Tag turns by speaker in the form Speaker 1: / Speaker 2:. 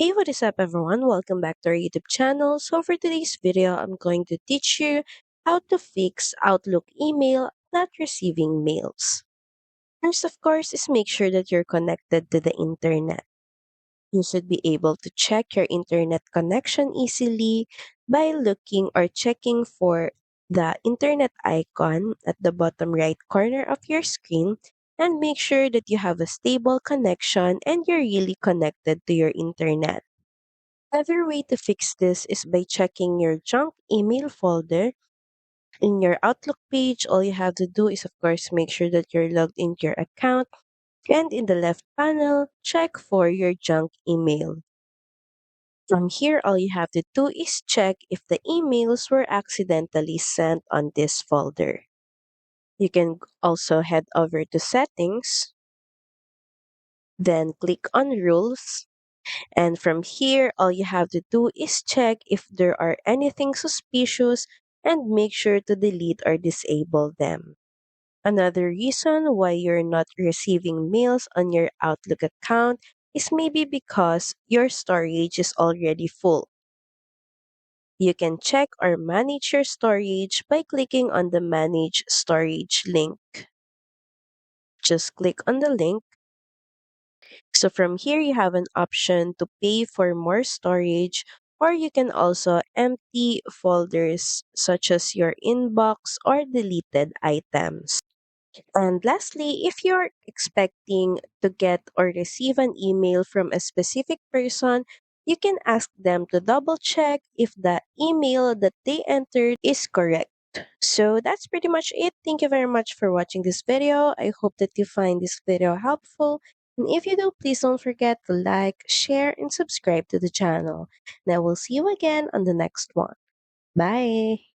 Speaker 1: Hey, what is up, everyone? Welcome back to our YouTube channel. So, for today's video, I'm going to teach you how to fix Outlook email not receiving mails. First, of course, is make sure that you're connected to the internet. You should be able to check your internet connection easily by looking or checking for the internet icon at the bottom right corner of your screen and make sure that you have a stable connection and you're really connected to your internet. Other way to fix this is by checking your junk email folder. In your Outlook page, all you have to do is, of course, make sure that you're logged into your account. And in the left panel, check for your junk email. From here, all you have to do is check if the emails were accidentally sent on this folder. You can also head over to Settings, then click on Rules. And from here, all you have to do is check if there are anything suspicious and make sure to delete or disable them. Another reason why you're not receiving mails on your Outlook account is maybe because your storage is already full. You can check or manage your storage by clicking on the Manage Storage link. Just click on the link. So from here, you have an option to pay for more storage, or you can also empty folders such as your inbox or deleted items. And lastly, if you're expecting to get or receive an email from a specific person, you can ask them to double check if the email that they entered is correct. So that's pretty much it. Thank you very much for watching this video. I hope that you find this video helpful. And if you do, please don't forget to like, share, and subscribe to the channel. And I will see you again on the next one. Bye.